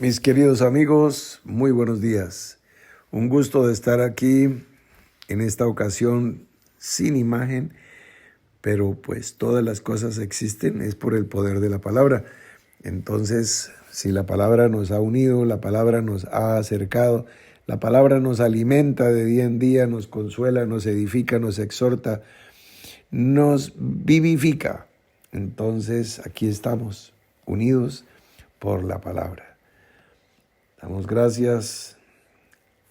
Mis queridos amigos, muy buenos días. Un gusto de estar aquí en esta ocasión sin imagen, pero pues todas las cosas existen es por el poder de la palabra. Entonces, si la palabra nos ha unido, la palabra nos ha acercado, la palabra nos alimenta de día en día, nos consuela, nos edifica, nos exhorta, nos vivifica. Entonces, aquí estamos, unidos por la palabra. Damos gracias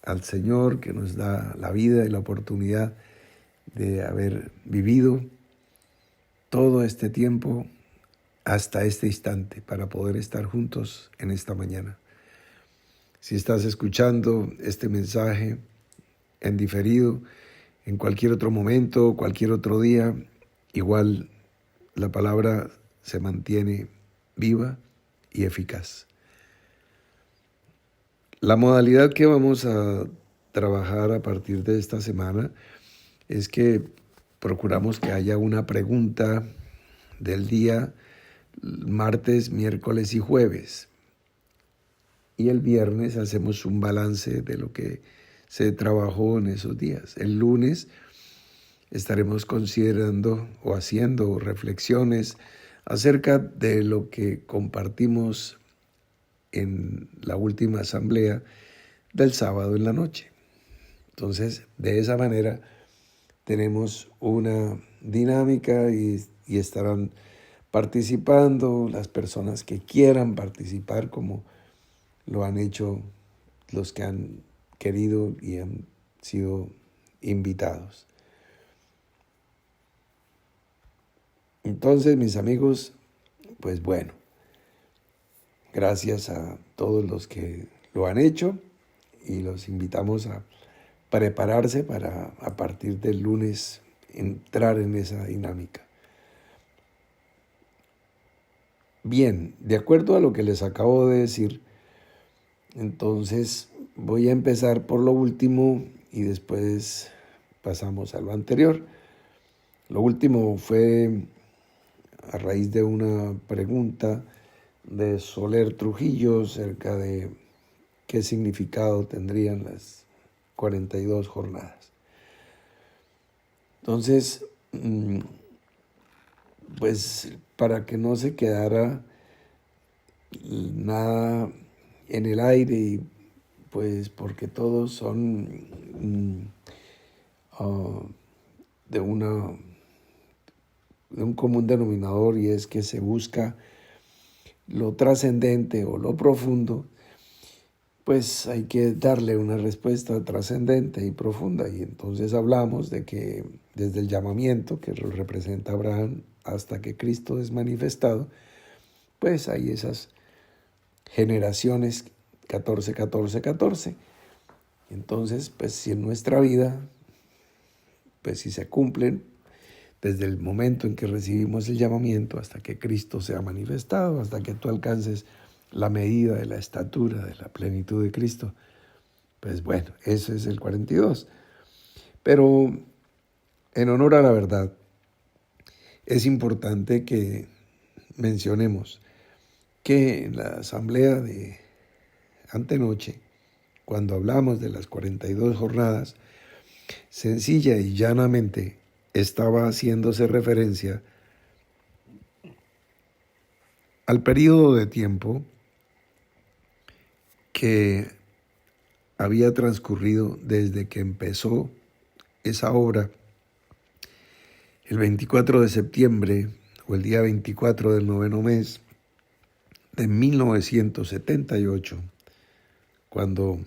al Señor que nos da la vida y la oportunidad de haber vivido todo este tiempo hasta este instante para poder estar juntos en esta mañana. Si estás escuchando este mensaje en diferido, en cualquier otro momento, cualquier otro día, igual la palabra se mantiene viva y eficaz. La modalidad que vamos a trabajar a partir de esta semana es que procuramos que haya una pregunta del día martes, miércoles y jueves. Y el viernes hacemos un balance de lo que se trabajó en esos días. El lunes estaremos considerando o haciendo reflexiones acerca de lo que compartimos en la última asamblea del sábado en la noche. Entonces, de esa manera tenemos una dinámica y estarán participando las personas que quieran participar, como lo han hecho los que han querido y han sido invitados. Entonces, mis amigos, pues bueno, gracias a todos los que lo han hecho y los invitamos a prepararse para a partir del lunes entrar en esa dinámica. Bien, de acuerdo a lo que les acabo de decir, entonces voy a empezar por lo último y después pasamos a lo anterior. Lo último fue a raíz de una pregunta de Soler Trujillo acerca de qué significado tendrían las 42 jornadas. Entonces, pues para que no se quedara nada en el aire, y pues porque todos son de un común denominador, y es que se busca lo trascendente o lo profundo, pues hay que darle una respuesta trascendente y profunda. Y entonces hablamos de que desde el llamamiento que representa Abraham hasta que Cristo es manifestado, pues hay esas generaciones 14, 14, 14. Entonces, pues si en nuestra vida, pues si se cumplen, desde el momento en que recibimos el llamamiento hasta que Cristo sea manifestado, hasta que tú alcances la medida de la estatura, de la plenitud de Cristo, pues bueno, eso es el 42. Pero en honor a la verdad, es importante que mencionemos que en la asamblea de antenoche, cuando hablamos de las 42 jornadas, sencilla y llanamente estaba haciéndose referencia al periodo de tiempo que había transcurrido desde que empezó esa obra el 24 de septiembre o el día 24 del noveno mes de 1978, cuando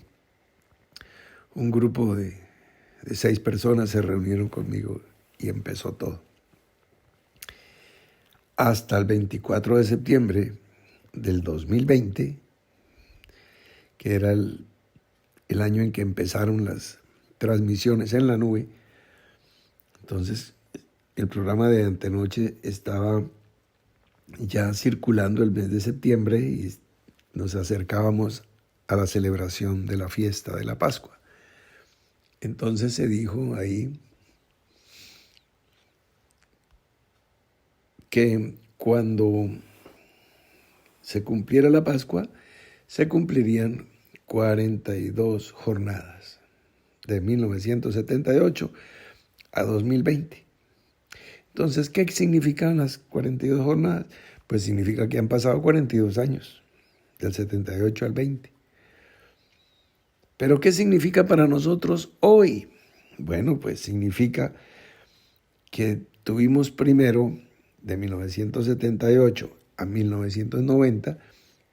un grupo de 6 personas se reunieron conmigo y empezó todo. Hasta el 24 de septiembre del 2020, que era el año en que empezaron las transmisiones en la nube. Entonces, el programa de antenoche estaba ya circulando el mes de septiembre y nos acercábamos a la celebración de la fiesta de la Pascua. Entonces se dijo ahí que cuando se cumpliera la Pascua, se cumplirían 42 jornadas, de 1978 a 2020. Entonces, ¿qué significan las 42 jornadas? Pues significa que han pasado 42 años, del 78 al 20. ¿Pero qué significa para nosotros hoy? Bueno, pues significa que tuvimos primero, de 1978 a 1990,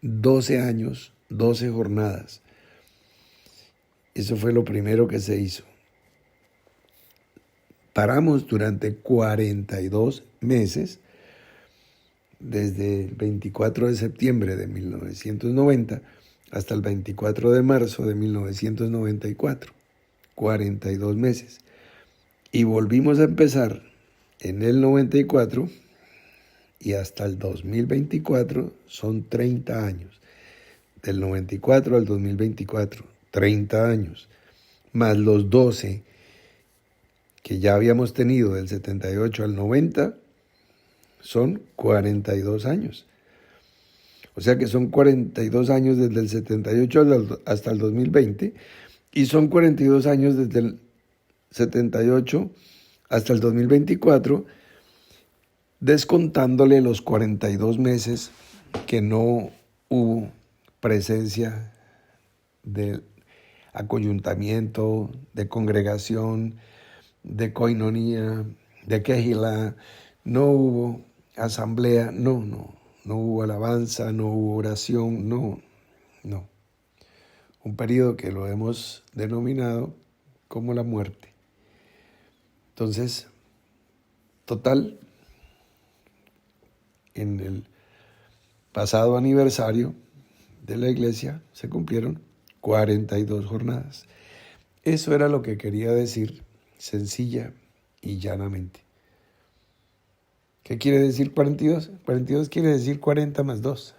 12 años, 12 jornadas. Eso fue lo primero que se hizo. Paramos durante 42 meses, desde el 24 de septiembre de 1990 hasta el 24 de marzo de 1994, 42 meses. Y volvimos a empezar en el 94 y hasta el 2024 son 30 años. Del 94 al 2024, 30 años, más los 12 que ya habíamos tenido del 78 al 90, son 42 años. O sea que son 42 años desde el 78 hasta el 2020 y son 42 años desde el 78 hasta el 2024, descontándole los 42 meses que no hubo presencia de acoyuntamiento, de congregación, de coinonía, de quejilá, no hubo asamblea, no hubo alabanza, no hubo oración, no. Un periodo que lo hemos denominado como la muerte. Entonces, total, en el pasado aniversario de la iglesia se cumplieron 42 jornadas. Eso era lo que quería decir, sencilla y llanamente. ¿Qué quiere decir 42? 42 quiere decir 40 más 2,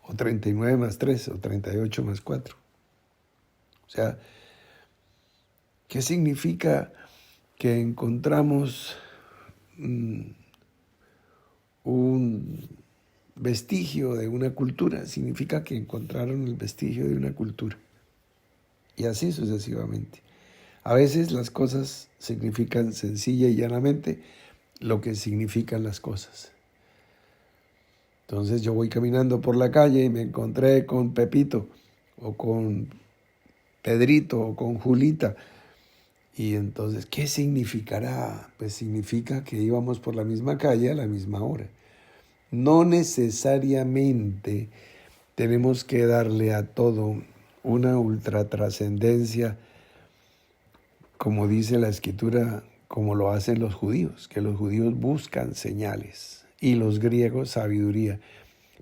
o 39 más 3, o 38 más 4. O sea, ¿qué significa que encontramos un vestigio de una cultura? Significa que encontraron el vestigio de una cultura. Y así sucesivamente. A veces las cosas significan sencilla y llanamente lo que significan las cosas. Entonces yo voy caminando por la calle y me encontré con Pepito, o con Pedrito, o con Julita. Y entonces, ¿qué significará? Pues significa que íbamos por la misma calle a la misma hora. No necesariamente tenemos que darle a todo una ultratrascendencia, como dice la Escritura, como lo hacen los judíos, que los judíos buscan señales y los griegos sabiduría.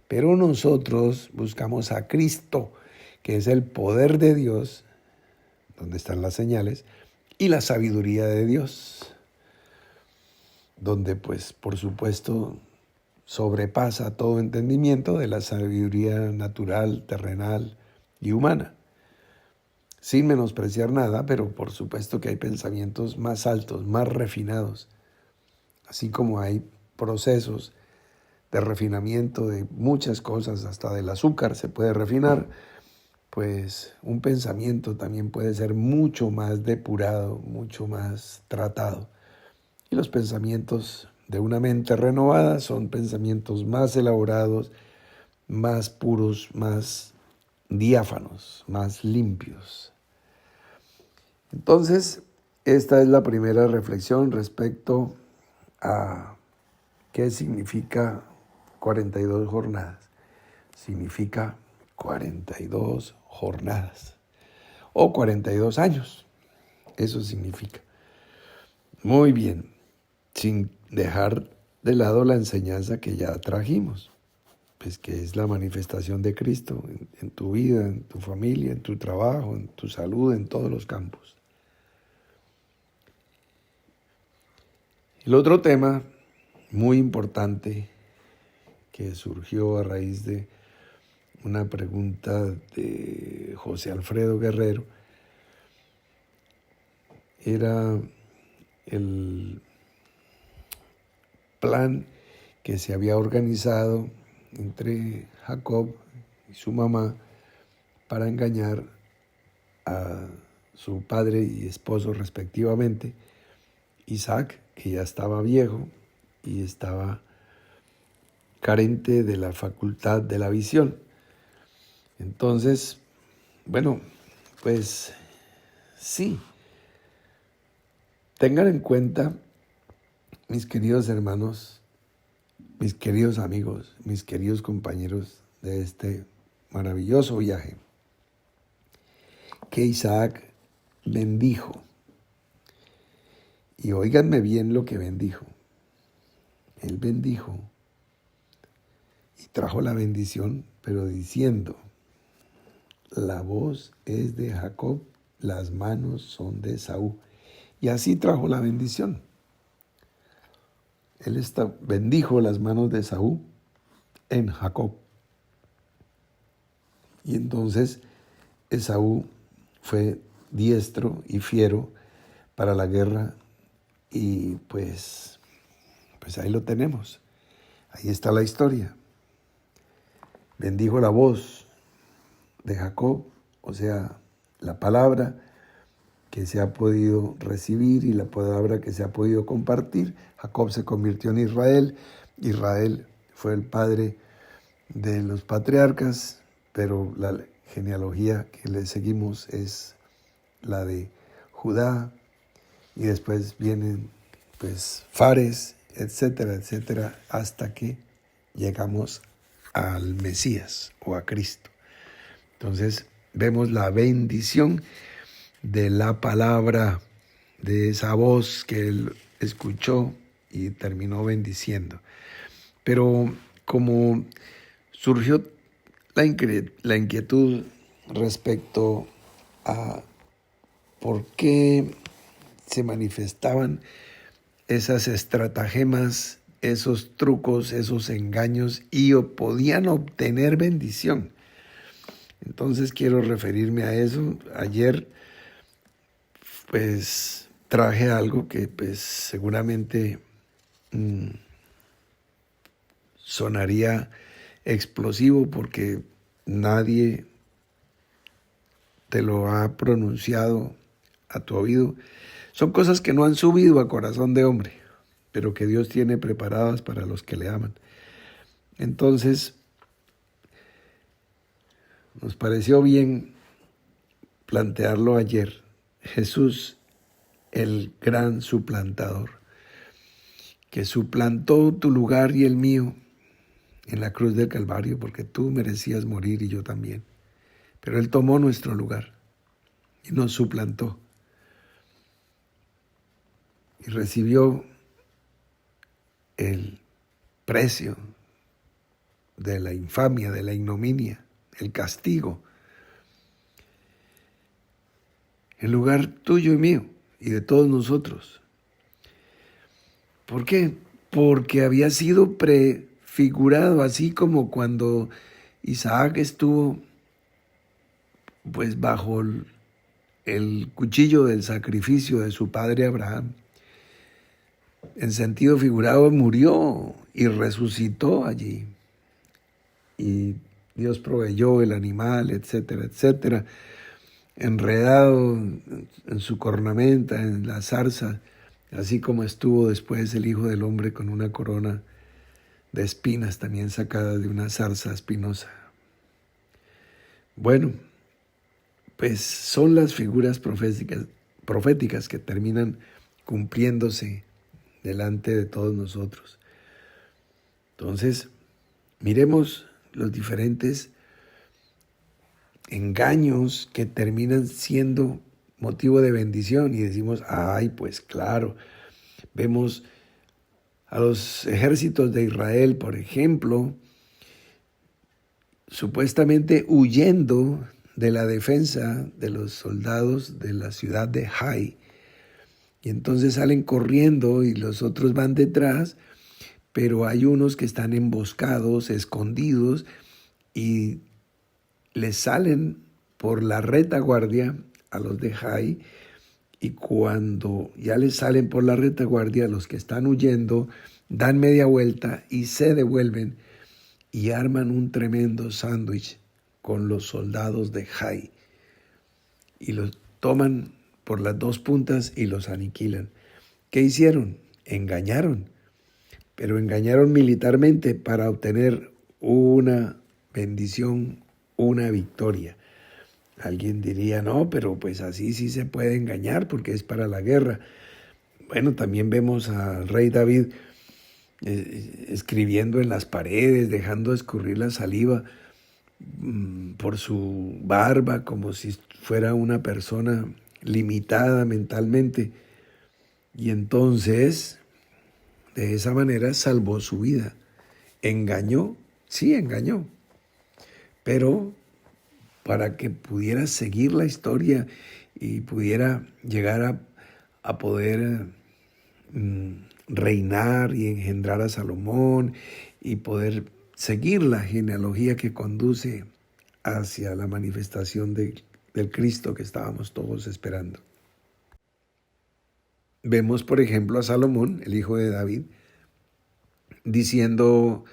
Pero nosotros buscamos a Cristo, que es el poder de Dios, donde están las señales, y la sabiduría de Dios, donde pues por supuesto sobrepasa todo entendimiento de la sabiduría natural, terrenal y humana. Sin menospreciar nada, pero por supuesto que hay pensamientos más altos, más refinados, así como hay procesos de refinamiento de muchas cosas, hasta del azúcar se puede refinar, pues un pensamiento también puede ser mucho más depurado, mucho más tratado. Y los pensamientos de una mente renovada son pensamientos más elaborados, más puros, más diáfanos, más limpios. Entonces, esta es la primera reflexión respecto a qué significa 42 jornadas. Significa 42 jornadas o 42 años. Eso significa. Muy bien, sin dejar de lado la enseñanza que ya trajimos, pues que es la manifestación de Cristo en tu vida, en tu familia, en tu trabajo, en tu salud, en todos los campos. El otro tema muy importante que surgió a raíz de una pregunta de José Alfredo Guerrero era el plan que se había organizado entre Jacob, su mamá para engañar a su padre y esposo respectivamente. Isaac, que ya estaba viejo y estaba carente de la facultad de la visión. Entonces, bueno, pues sí, tengan en cuenta, mis queridos hermanos, mis queridos amigos, mis queridos compañeros de este maravilloso viaje, que Isaac bendijo. Y óiganme bien lo que bendijo. Él bendijo y trajo la bendición, pero diciendo: la voz es de Jacob, las manos son de Esaú. Y así trajo la bendición. Él bendijo las manos de Esaú en Jacob. Y entonces Esaú fue diestro y fiero para la guerra. Y pues ahí lo tenemos. Ahí está la historia. Bendijo la voz de Jacob, o sea, la palabra que se ha podido recibir y la palabra que se ha podido compartir. Jacob se convirtió en Israel. Israel fue el padre de los patriarcas, pero la genealogía que le seguimos es la de Judá, y después vienen pues Fares, etcétera, etcétera, hasta que llegamos al Mesías o a Cristo. Entonces vemos la bendición de la palabra, de esa voz que él escuchó y terminó bendiciendo. Pero como surgió la inquietud respecto a por qué se manifestaban esas estratagemas, esos trucos, esos engaños, y podían obtener bendición. Entonces quiero referirme a eso. Ayer pues traje algo que pues seguramente sonaría explosivo porque nadie te lo ha pronunciado a tu oído. Son cosas que no han subido a corazón de hombre, pero que Dios tiene preparadas para los que le aman. Entonces, nos pareció bien plantearlo ayer. Jesús, el gran suplantador, que suplantó tu lugar y el mío en la cruz del Calvario, porque tú merecías morir y yo también. Pero Él tomó nuestro lugar y nos suplantó. Y recibió el precio de la infamia, de la ignominia, el castigo, en lugar tuyo y mío y de todos nosotros. ¿Por qué? Porque había sido prefigurado, así como cuando Isaac estuvo pues bajo el cuchillo del sacrificio de su padre Abraham. En sentido figurado, murió y resucitó allí. Y Dios proveyó el animal, etcétera, etcétera, enredado en su cornamenta, en la zarza, así como estuvo después el Hijo del Hombre con una corona de espinas también sacada de una zarza espinosa. Bueno, pues son las figuras proféticas que terminan cumpliéndose delante de todos nosotros. Entonces, miremos los diferentes engaños que terminan siendo motivo de bendición y decimos, ay, pues claro, vemos a los ejércitos de Israel, por ejemplo, supuestamente huyendo de la defensa de los soldados de la ciudad de Hai, y entonces salen corriendo y los otros van detrás, pero hay unos que están emboscados, escondidos, y les salen por la retaguardia a los de Hai, y cuando ya les salen por la retaguardia, los que están huyendo dan media vuelta y se devuelven y arman un tremendo sándwich con los soldados de Jai y los toman por las dos puntas y los aniquilan. ¿Qué hicieron? Engañaron, pero engañaron militarmente para obtener una bendición, una victoria. Alguien diría, no, pero pues así sí se puede engañar porque es para la guerra. Bueno, también vemos al rey David escribiendo en las paredes, dejando escurrir la saliva por su barba, como si fuera una persona limitada mentalmente. Y entonces, de esa manera, salvó su vida. ¿Engañó? Sí, engañó. Pero para que pudiera seguir la historia y pudiera llegar a poder reinar y engendrar a Salomón y poder seguir la genealogía que conduce hacia la manifestación del Cristo que estábamos todos esperando. Vemos, por ejemplo, a Salomón, el hijo de David, diciendo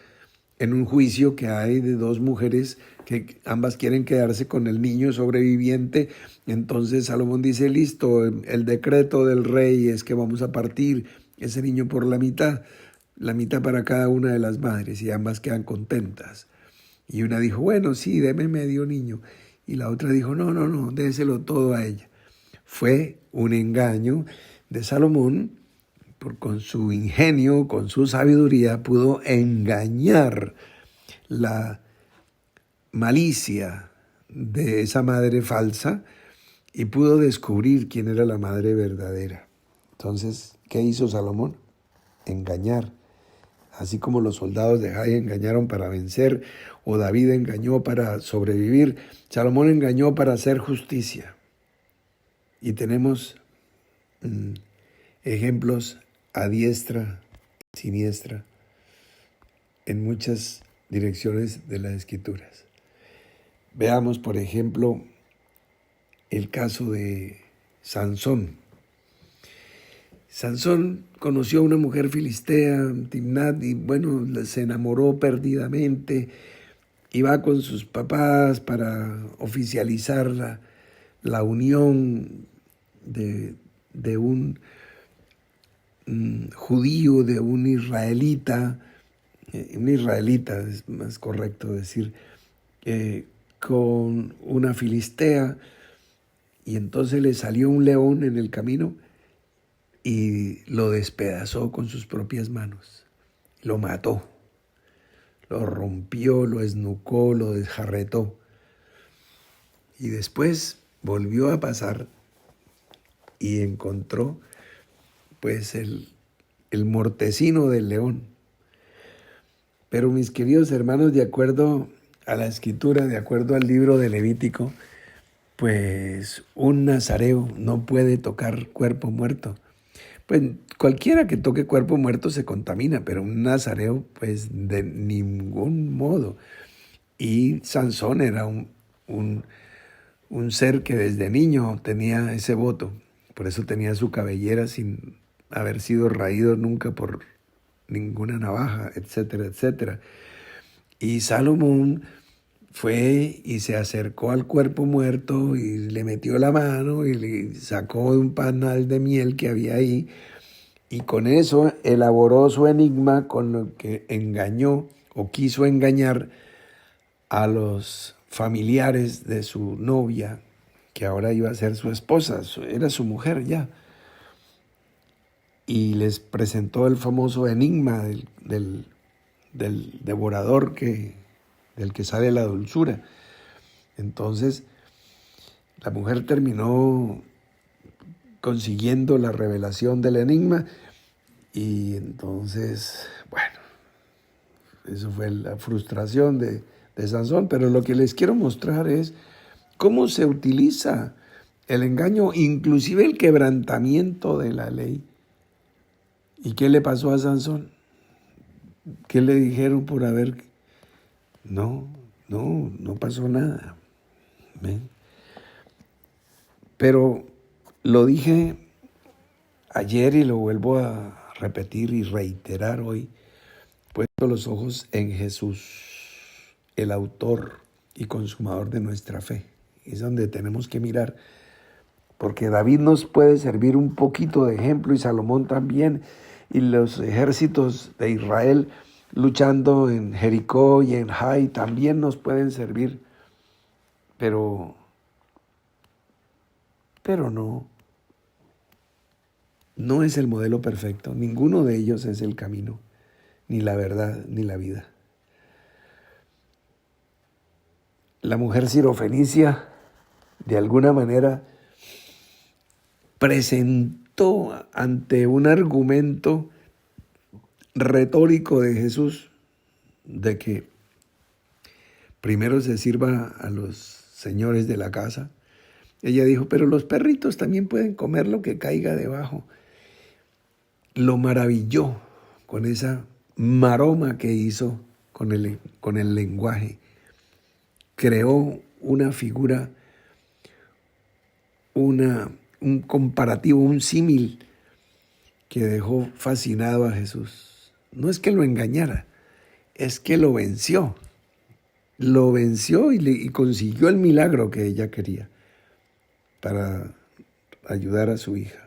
en un juicio que hay de dos mujeres que ambas quieren quedarse con el niño sobreviviente. Entonces Salomón dice, listo, el decreto del rey es que vamos a partir ese niño por la mitad para cada una de las madres, y ambas quedan contentas. Y una dijo, bueno, sí, deme medio niño. Y la otra dijo, no, déselo todo a ella. Fue un engaño de Salomón. Con su ingenio, con su sabiduría, pudo engañar la malicia de esa madre falsa y pudo descubrir quién era la madre verdadera. Entonces, ¿qué hizo Salomón? Engañar. Así como los soldados de Jai engañaron para vencer, o David engañó para sobrevivir, Salomón engañó para hacer justicia. Y tenemos ejemplos a diestra, siniestra, en muchas direcciones de las Escrituras. Veamos, por ejemplo, el caso de Sansón. Sansón conoció a una mujer filistea, Timnat, y bueno, se enamoró perdidamente. Iba con sus papás para oficializar la unión de un judío, de un israelita es más correcto decir, con una filistea, y entonces le salió un león en el camino y lo despedazó con sus propias manos, lo mató, lo rompió, lo esnucó, lo desjarretó, y después volvió a pasar y encontró pues el mortecino del león. Pero mis queridos hermanos, de acuerdo a la Escritura, de acuerdo al libro de Levítico, pues un nazareo no puede tocar cuerpo muerto. Pues cualquiera que toque cuerpo muerto se contamina, pero un nazareo pues de ningún modo. Y Sansón era un ser que desde niño tenía ese voto, por eso tenía su cabellera sin haber sido raído nunca por ninguna navaja, etcétera, etcétera. Y Salomón fue y se acercó al cuerpo muerto y le metió la mano y le sacó un panal de miel que había ahí, y con eso elaboró su enigma con lo que engañó o quiso engañar a los familiares de su novia, que ahora iba a ser su esposa, era su mujer ya. Y les presentó el famoso enigma del devorador del que sale la dulzura. Entonces, la mujer terminó consiguiendo la revelación del enigma, y entonces, bueno, eso fue la frustración de Sansón. Pero lo que les quiero mostrar es cómo se utiliza el engaño, inclusive el quebrantamiento de la ley. ¿Y qué le pasó a Sansón? ¿Qué le dijeron por haber? No pasó nada. ¿Ven? Pero lo dije ayer y lo vuelvo a repetir y reiterar hoy, puesto los ojos en Jesús, el autor y consumador de nuestra fe. Es donde tenemos que mirar, porque David nos puede servir un poquito de ejemplo y Salomón también, y los ejércitos de Israel luchando en Jericó y en Jai también nos pueden servir, pero no es el modelo perfecto. Ninguno de ellos es el camino, ni la verdad, ni la vida. La mujer sirofenicia, de alguna manera, presentó ante un argumento retórico de Jesús de que primero se sirva a los señores de la casa. Ella dijo, pero los perritos también pueden comer lo que caiga debajo. Lo maravilló con esa maroma que hizo con el lenguaje. Creó una figura, un comparativo, un símil que dejó fascinado a Jesús. No es que lo engañara, es que lo venció. Lo venció y consiguió el milagro que ella quería para ayudar a su hija.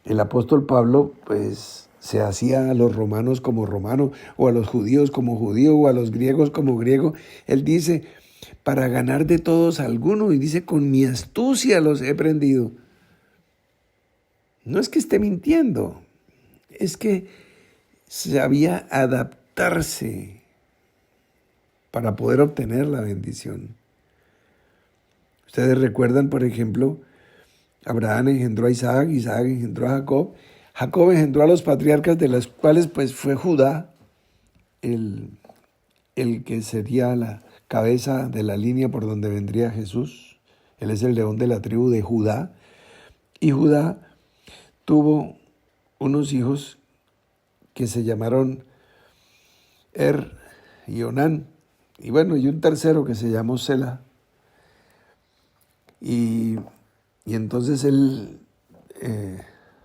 El apóstol Pablo, pues, se hacía a los romanos como romano, o a los judíos como judío, o a los griegos como griego. Él dice, para ganar de todos alguno, y dice, con mi astucia los he prendido. No es que esté mintiendo, es que sabía adaptarse para poder obtener la bendición. Ustedes recuerdan, por ejemplo, Abraham engendró a Isaac, Isaac engendró a Jacob, Jacob engendró a los patriarcas, de los cuales pues fue Judá, el que sería la cabeza de la línea por donde vendría Jesús. Él es el león de la tribu de Judá. Y Judá tuvo unos hijos que se llamaron y Onán. Y bueno, y un tercero que se llamó Sela. Y entonces él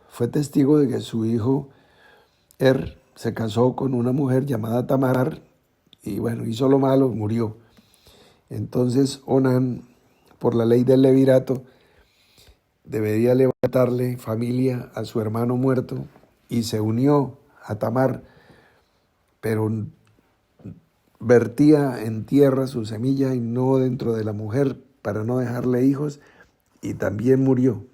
fue testigo de que su hijo se casó con una mujer llamada Tamar y bueno, hizo lo malo, murió. Entonces Onán, por la ley del levirato, debería levantarle familia a su hermano muerto y se unió a Tamar, pero vertía en tierra su semilla y no dentro de la mujer para no dejarle hijos, y también murió.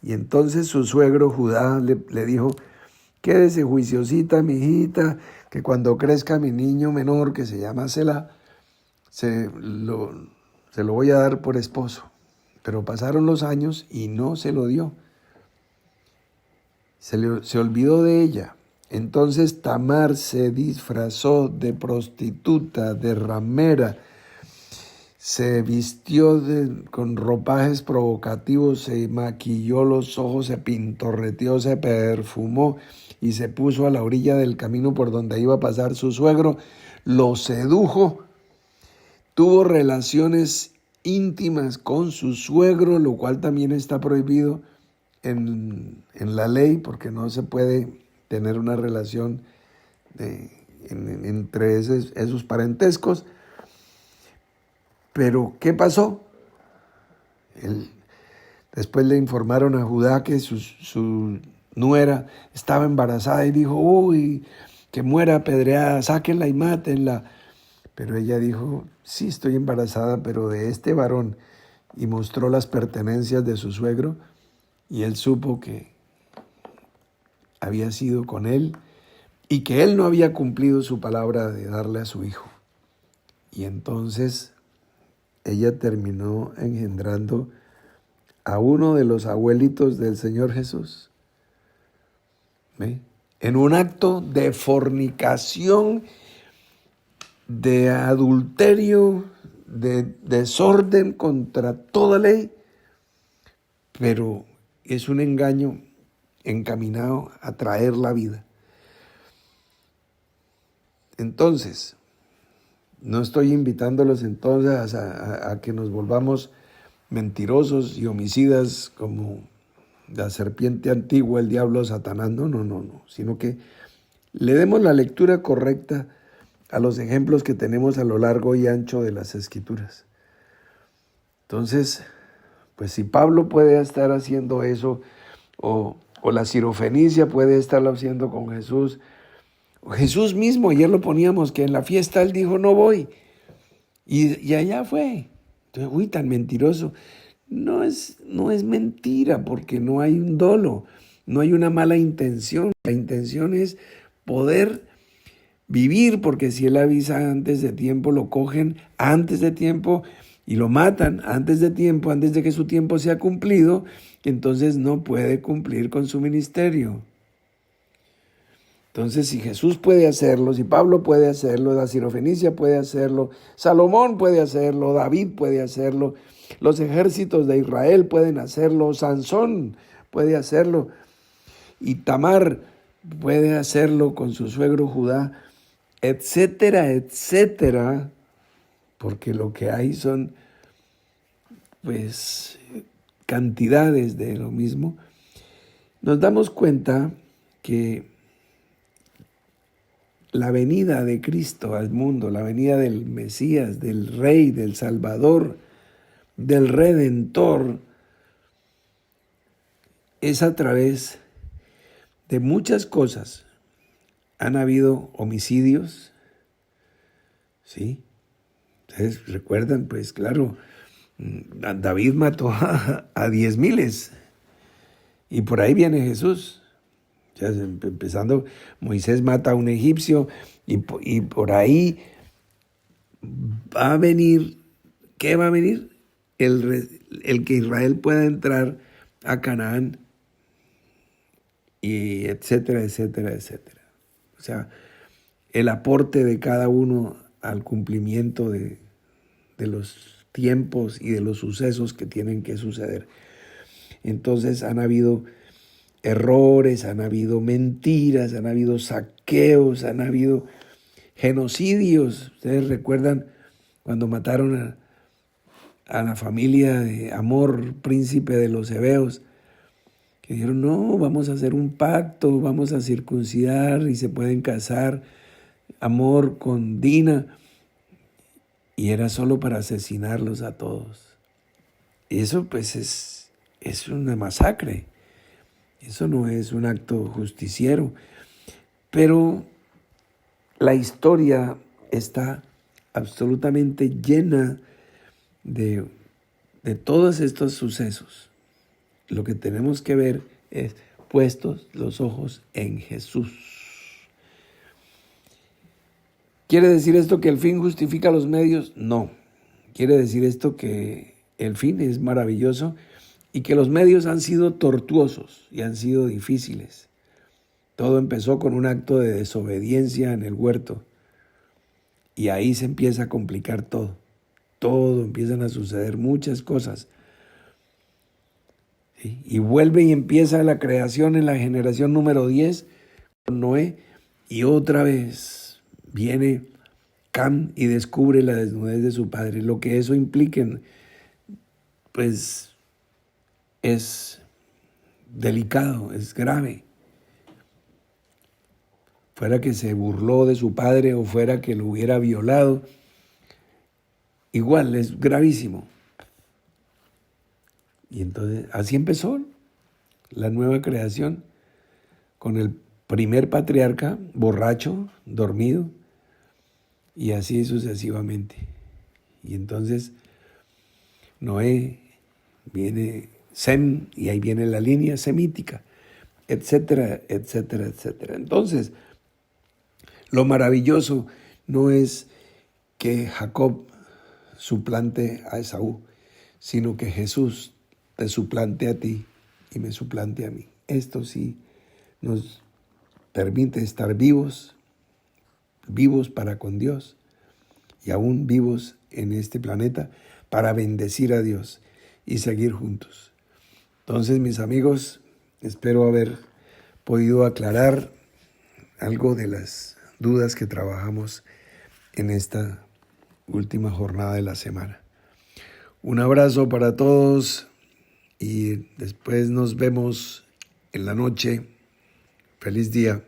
Y entonces su suegro Judá le dijo, quédese juiciosita, mi hijita, que cuando crezca mi niño menor, que se llama Sela, se lo voy a dar por esposo. Pero pasaron los años y no se lo dio. Se olvidó de ella. Entonces Tamar se disfrazó de prostituta, de ramera, se vistió con ropajes provocativos, se maquilló los ojos, se pintorreteó, se perfumó y se puso a la orilla del camino por donde iba a pasar su suegro. Lo sedujo, tuvo relaciones íntimas con su suegro, lo cual también está prohibido en la ley, porque no se puede tener una relación entre esos parentescos. Pero, ¿qué pasó? Después le informaron a Judá que su nuera estaba embarazada y dijo, uy, que muera apedreada, sáquenla y mátenla. Pero ella dijo, sí, estoy embarazada, pero de este varón. Y mostró las pertenencias de su suegro y él supo que había sido con él y que él no había cumplido su palabra de darle a su hijo. Y entonces ella terminó engendrando a uno de los abuelitos del Señor Jesús. ¿Ve? En un acto de fornicación, de adulterio, de desorden contra toda ley, pero es un engaño encaminado a traer la vida. Entonces, no estoy invitándolos entonces a que nos volvamos mentirosos y homicidas como la serpiente antigua, el diablo, Satanás. No, sino que le demos la lectura correcta a los ejemplos que tenemos a lo largo y ancho de las Escrituras. Entonces, pues si Pablo puede estar haciendo eso, o la sirofenicia puede estarlo haciendo con Jesús, Jesús mismo, ayer lo poníamos, que en la fiesta él dijo, no voy, y allá fue. Entonces, uy, tan mentiroso. No es mentira, porque no hay un dolo, no hay una mala intención. La intención es poder vivir, porque si él avisa antes de tiempo, lo cogen antes de tiempo y lo matan antes de tiempo, antes de que su tiempo sea cumplido, entonces no puede cumplir con su ministerio. Entonces, si Jesús puede hacerlo, si Pablo puede hacerlo, la sirofenicia puede hacerlo, Salomón puede hacerlo, David puede hacerlo, los ejércitos de Israel pueden hacerlo, Sansón puede hacerlo, y Tamar puede hacerlo con su suegro Judá, etcétera, etcétera, porque lo que hay son, pues, cantidades de lo mismo. Nos damos cuenta que la venida de Cristo al mundo, la venida del Mesías, del Rey, del Salvador, del Redentor, es a través de muchas cosas. Han habido homicidios, ¿sí? Ustedes recuerdan, pues claro, David mató a 10,000 y por ahí viene Jesús. O sea, empezando, Moisés mata a un egipcio y por ahí va a venir, ¿qué va a venir? El que Israel pueda entrar a Canaán, y etcétera, etcétera, etcétera. O sea, el aporte de cada uno al cumplimiento de los tiempos y de los sucesos que tienen que suceder. Entonces han habido errores, han habido mentiras, han habido saqueos, han habido genocidios. Ustedes recuerdan cuando mataron a la familia de Amor, príncipe de los hebeos, que dijeron, no, vamos a hacer un pacto, vamos a circuncidar y se pueden casar Amor con Dina, y era solo para asesinarlos a todos. Eso pues es una masacre, eso no es un acto justiciero, pero la historia está absolutamente llena de todos estos sucesos. Lo que tenemos que ver es puestos los ojos en Jesús. ¿Quiere decir esto que el fin justifica los medios? No. Quiere decir esto que el fin es maravilloso y que los medios han sido tortuosos y han sido difíciles. Todo empezó con un acto de desobediencia en el huerto y ahí se empieza a complicar todo. Todo, empiezan a suceder muchas cosas. ¿Sí? Y vuelve y empieza la creación en la generación número 10 con Noé, y otra vez viene Cam y descubre la desnudez de su padre. Lo que eso implica, pues, es delicado, es grave. Fuera que se burló de su padre o fuera que lo hubiera violado, igual es gravísimo. Y entonces así empezó la nueva creación, con el primer patriarca borracho, dormido, y así sucesivamente. Y entonces Noé, viene Sem, y ahí viene la línea semítica, etcétera, etcétera, etcétera. Entonces, lo maravilloso no es que Jacob suplante a Esaú, sino que Jesús te suplante a ti y me suplante a mí. Esto sí nos permite estar vivos para con Dios y aún vivos en este planeta para bendecir a Dios y seguir juntos. Entonces, mis amigos, espero haber podido aclarar algo de las dudas que trabajamos en esta última jornada de la semana. Un abrazo para todos y después nos vemos en la noche. Feliz día.